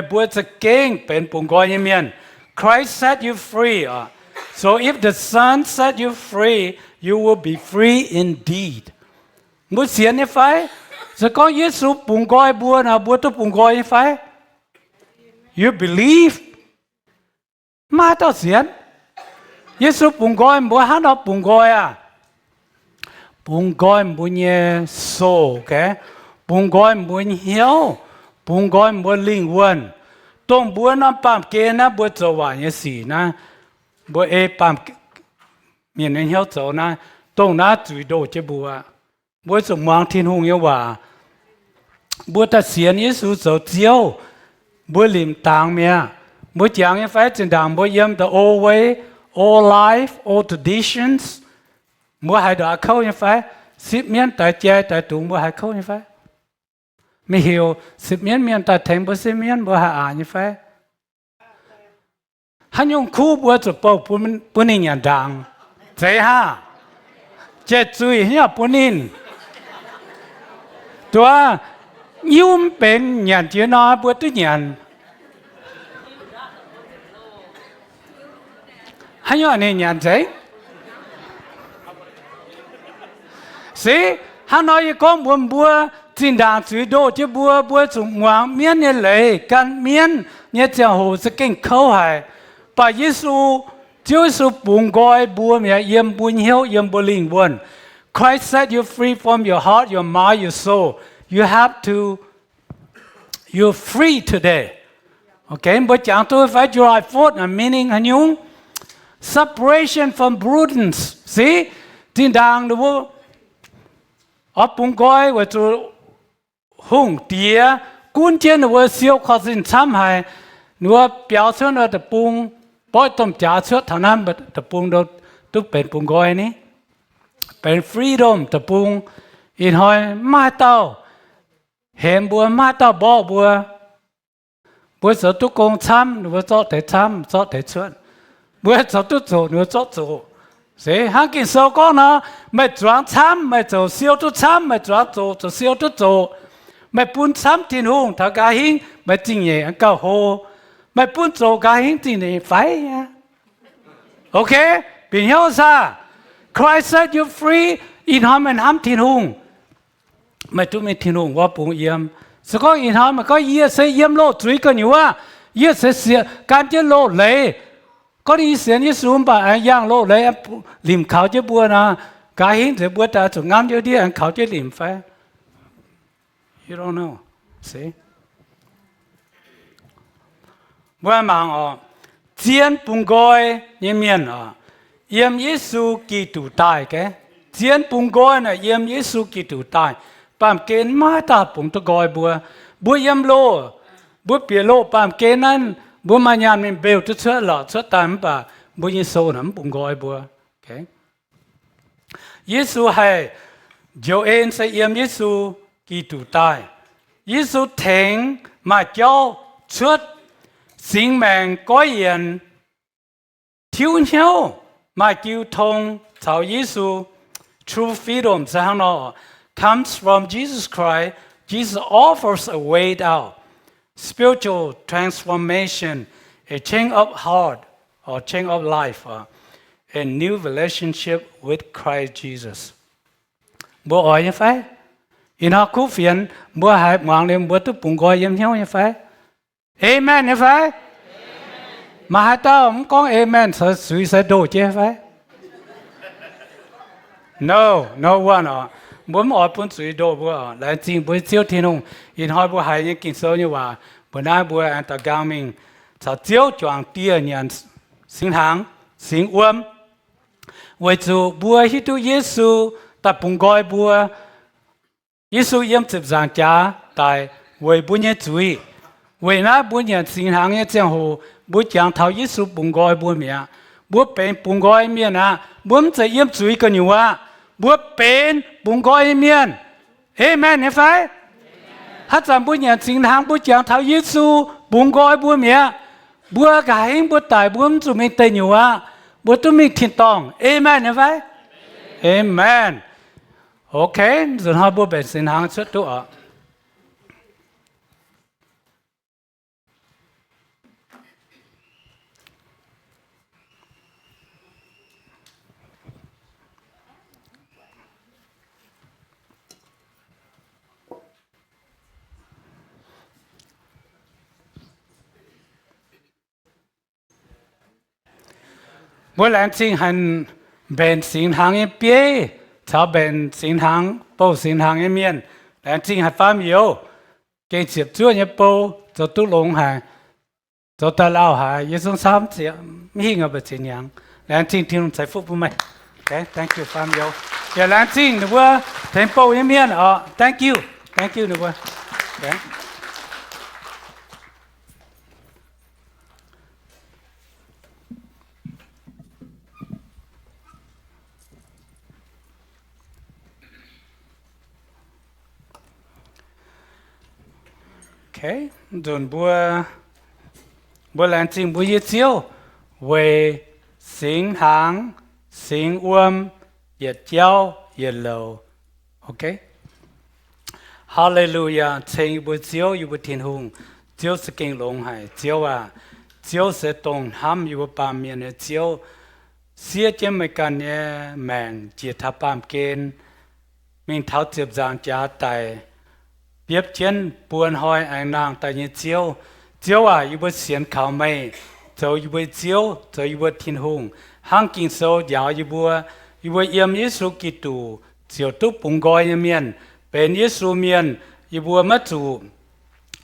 bùa sẽ kinh bên bùng gói như miền Christ set you free so if the Son set you free you will be free indeed muốn xiên như phải sẽ con Giêsu bùng gói bùa nào bùa tôi bùng gói như phải you believe mà tao xiên Giêsu bùng gói bùa hắn đó bùng gói à bùng gói bùa nhẹ sổ cái bùng gói bùa hiếu bùng gói bùa linh quân tông bùa nó bám kê na bùa châu hòa như xì na bùa bám miền này hiếu châu na tông na chửi đồ chế bùa dùng mang thiên hùng như hòa bùa ta xiên Giêsu châu chiếu bùa lim tang mía bùa giảng như phải trên đàng bùa yếm the old way old life old traditions bùa hai đó khâu như phải xếp miếng tại che tại tụng bùa hai khâu như phải mi hiểu xếp miếng tại thành bùa xếp miếng bùa hai như phải hắn dùng khu bùa chụp bao bùa nín nhận đàng thế ha chết chui nhá bùa nínตัวยุ่มเป็นnhận chưa nói bùa tôi nhận hắn dùng này nhận thế see hắn nói con buồn bùa chính đàng chửi đồ chứ bùa chúng ngoan miên như lệ can miên như chẳng hồ sẽ kinh khâu hại bà Giêsu Giêsu buồn gọi bùa mẹ yếm buồn hiếu yếm bùa linh buồn Christ set you free from your heart your mind your soul you have to you're free today okay bởi chẳng tôi phải drive forth meaning hành nhung separation from prudence see chính đàng đúng ở bùng gói và chú hùng tía cuốn trên và siêu khó xin tham hại นัวเปียวเสื้อนัวตะปุงปอยต้มจ่าเสื้อเท่านั้นตะปุงเราตุเป็นปุงก้อยนี้เป็นฟรีดอมตะปุงอินหอยมาเต้าเห็นบัวมาเต้าบ่บัวsợ tu công chăm nữa cho để chăm cho để chuyện bữa sợ tu做nữa cho做谁还给手工呢没装chăm没做小tu chăm没装做小tu做没搬chăm thiên hùng thằng cá hiến没经验ăn cao hồ没搬做cá hiến thì này phải nha ok bình hiểu sao Christ set you free in ham and ham thiên hùngไม่tuไม่thiên hùngว่าปุ่งเยี่ยมสก็อินทามก็เยี่ยเสียเยี่ยมโลจุยกันอยู่ว่าเยี่ยเสียการเจโลเลยก็ดีเสียนี่สูงป่ะย่างโลเลยลิมเขาจะบัวนะกายหินจะบัวตาสุงามเยอะดีอันเขาจะลิมไฟ you don't know see บัวมังอ๋อเจียนปุ่งก้อยยังเมียนอ๋อเยี่ยมเยซูกิตูตายแกเจียนปุ่งก้อยน่ะเยี่ยมเยซูกิตูตายปามเกณฑ์มาตาปุ่งตะกอยบัวยำโลบัวเปียโลปามเกณฑ์นั้นบัวมายามมันเบลจะเชื่อหล่อเชื่อตามป่ะบัวยิโซน้ำปุ่งกอยบัวโอเคเยซูให้โยเอ็นใส่เยี่ยมเยซูกีตูตายเยซูแทงมาเจ้าเชื่อสิ่งแมงก้อยเย็นทิวเหี้ยวมากิ้วทงชาวเยซู true freedom จะข้างนอกcomes from Jesus Christ. Jesus offers a way out, spiritual transformation, a change of heart or change of life, a new relationship with Christ Jesus. Bố hỏi như phải, in họ cứu phiền, bố hãy mang lên bố tu bùng gọi yếm hiếu như phải. Amen như phải. Mà hai tao không có amen, sự sẽ đổ chứ phải. No one. Bố mà ở bên dưới đồ bố lại chính bố chiếu thiên hùng in hỏi bố hay những kinh số như vậy bố nói bố anh ta cao mình sao chiếu chọn tia nhận sinh hàng sinh uom vì chủ bố hít tu Giêsu ta bùng gọi bố Giêsu yếm chụp giảng trả tại vì bố nhớ chuối vì nói bố nhận sinh hàng như thế hồ bố chẳng thấu Giêsu bùng gọi bố mẹ bố bên bùng gọi mẹ na bố sẽ yếm chuối cái nhiều à bốเป็นปุ่งก้อยเมียนเอเมนเห็นไหมถ้าจำบุญอย่างสิ่งทางบุญอย่างเท้าเยซูปุ่งก้อยบุญเมียบัวกายบัวตายบัวมันจะไม่เตยอยู่ว่าบัวต้องมีทิ้งตองเอเมนเห็นไหมเอเมนโอเคส่วนเขาบัวเป็นสิ่งทางสุดตัวบัวแหลงสิ่งหันเป็นสิ่งทางเปียชาวเป็นสิ่งทางปูสิ่งทางเมียนแหลงสิ่งหันฟ้ามีโอเกี่ยวกับช่วยเนี่ยปูจะตุลงหายจะตะเล่าหายยิ่งซ้ำเสียไม่หิ้งเอาไปสิ่งยังแหลงสิ่งที่เราใส่ฟุบปุ่มไหมโอเค thank you ฟ้ามีโออย่าแหลงสิ่งหนูว่าเทมโปเมียนอ๋อ thank you หนูว่าโอเคOkay, dồn bùa làm chính bùa yết chiếu về sinh hàng, sinh uom, yết chiếu, yết lầu. Okay. Hallelujah. Chính bùa chiếu yu bùa thiên hùng, chiếu sẽ kinh lông hải, chiếu sẽ tông ham yu bùa bàm miền, chiếu xia chém mấy căn nhé mèn chỉ tháp bàm kên, mình tháo tiếp giang trả tài. Tiếp chiến buồn hỏi anh nàng tại như chiếu à yêu bớt xiên khảo mây cho yêu bớt chiếu cho yêu bớt thiên hùng hàng kinh sâu giáo yêu bớt yếm Giêsu Kitô chiếu túc bùng gọi như miền bên Giêsu miền yêu bớt mất chủ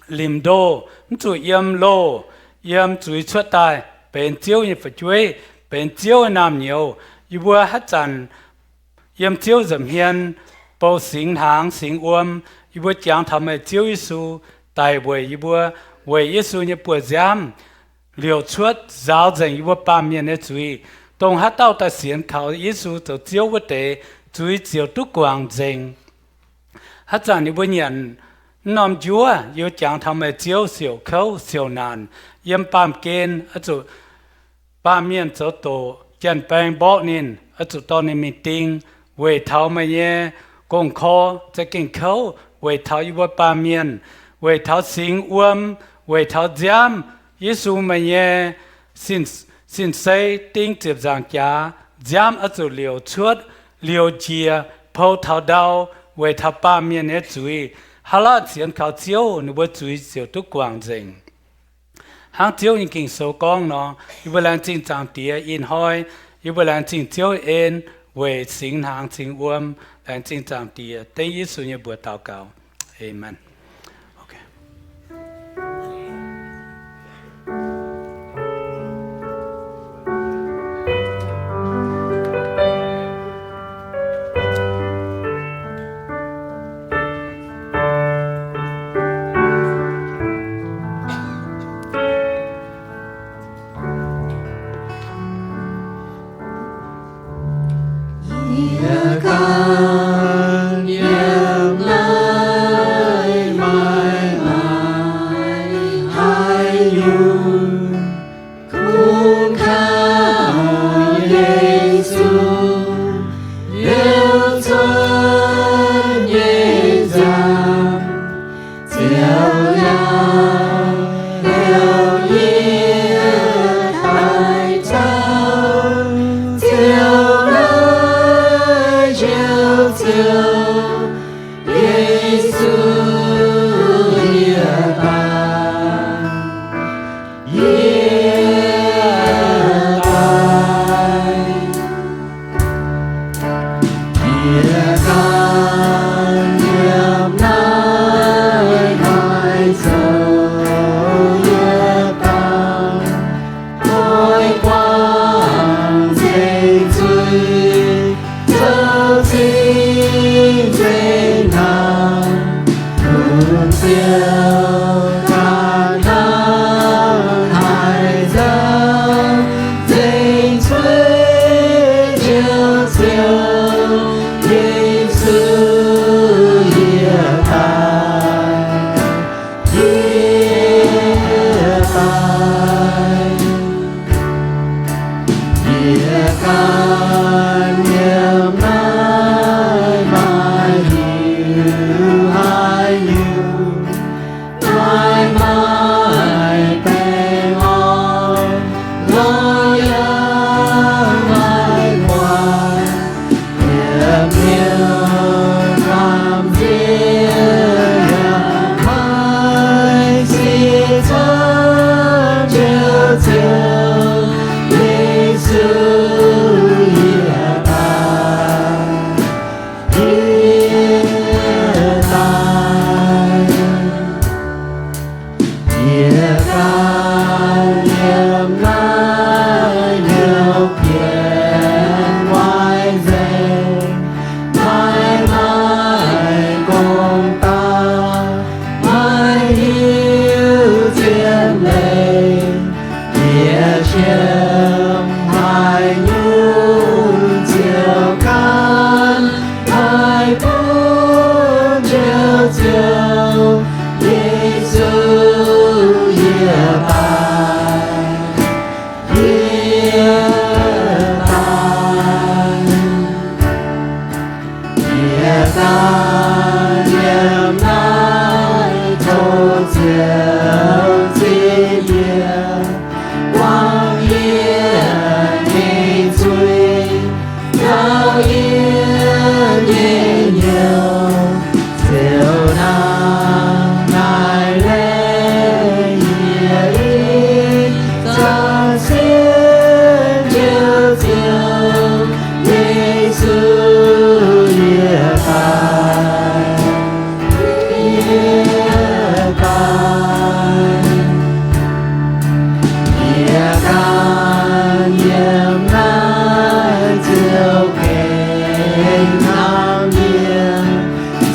lim đô mất chủ yếm lô yếm chủ xuất tài bên chiếu như phải chuối bên chiếu nam nhiều yêu bớt hát chăn yếm chiếu dầm hiền bao sinh hàng sinh uom อีบัวจางทำให้เจ้ายิสูตายบ่อยอีบัว为耶稣呢不giảm liều chuột giáo dành vô ba miền này chui tông hát tao ta xiên khảo耶稣tổ chiếu vật tế chui chiếu túc quang dành hát giảng này vô nhận nằm chúa yêu chẳng tham mê chiếu siêu khâu siêu nàn yếm bám kên ở chỗ ba miền chỗ tổ chân bèn bỏ nín ở chỗ tao này meeting về thảo mà nhé công khoจะกินเขาvề thảo yêu ba miền về thảo sinh uom về thảo giam Giêsu mà nhé xin xây tinh tiếp giảng giá giam ở chỗ liều chuột liều chia phâu thảo đau về thảo ba miền này chui hà la chiến khảo chiếu nếu bữa chui chiếu túc quang dình hàng chiếu những kinh số con nó yêu bữa lần chính giảng tía in hoi yêu bữa lần chính chiếu in về sinh hàng chính uom lần chính giảng tía tên Giêsu như bữa祷cáo amen.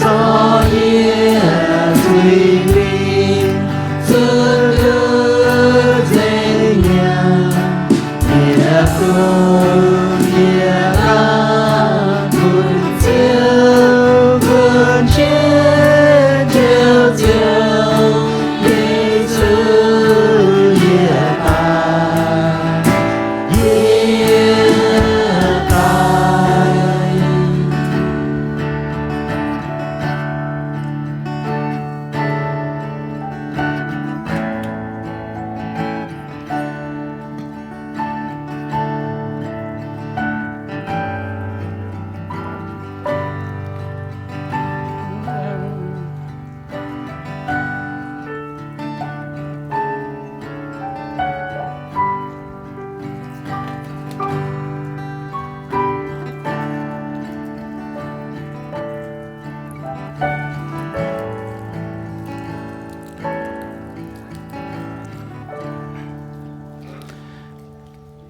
Cho yên tùy linh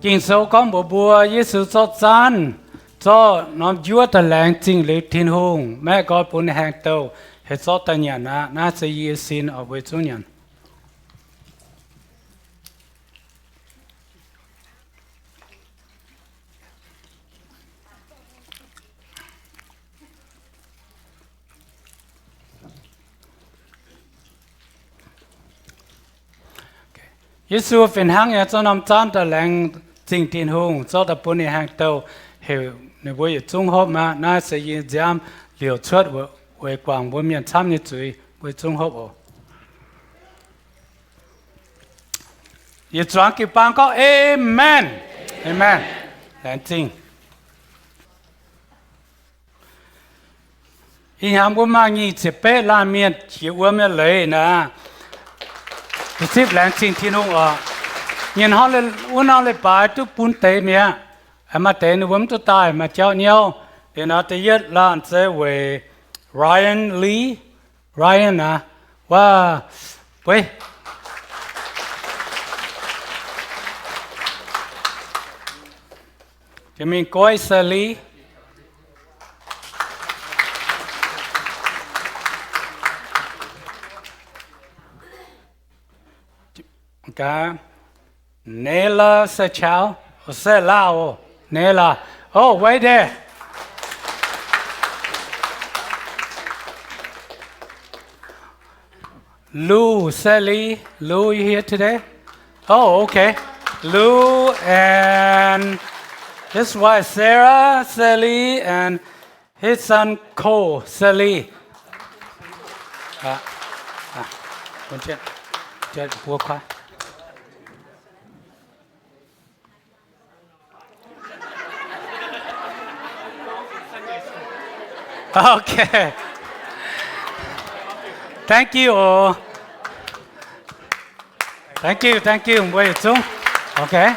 kinh số con bộ bùa Giêsu cho chán cho nó chúa ta làng chính lý thiên hùng mẹ có bốn hàng tàu hết cho ta nhà na sẽ y xin ở với chúng nhân Giêsu phiền hàng nhà cho nằm chán ta làng chính thiên hùng cho ta bốn hàng tàu hiểu nếu với trung hộp mà na sẽ y giảm liều chuột với quảng với miền tham như chuối với trung hộp ở y chọn cái bang có amen amen làng chính y hàm của mang y chỉ bé la miền chỉ uống miền lấy nè tiếp làng chính thiên hùng ở nhìn họ lên uống họ lên bài tu bún tê miệng mà tê nó uống tu tai mà cháu nhau thì nó tự nhiên là anh sẽ về Ryan Lee Ryan à wow vậy thì mình coi xử lý cả Nela sẽ chào sẽ lao Nela oh wait there Lou Sally Lou you here today oh okay Lou and his wife Sarah Sally and his son Cole Sally con chết búa khoa okay thank you thank you với chúng okay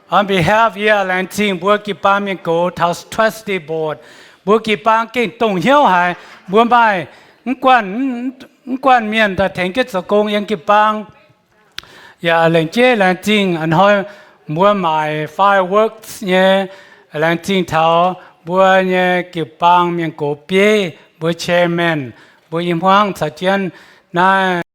on behalf of Lan Team บัวกีปามีโก House Trustee Board บัวกีปาเก่งตรงเหี้ยวหายบัวใบกวนเมียนแต่แทงกิจกงยังกีปางอย่าแหล่งเจ้แหล่งจริงอันห้อยบัวใหม่ fireworks เนี่ยแหล่งจริงเท่าบัวเนี่ยกีปางเมียนโกเปียบัว chairman บัวยิมฮวงสัจเจียนนาย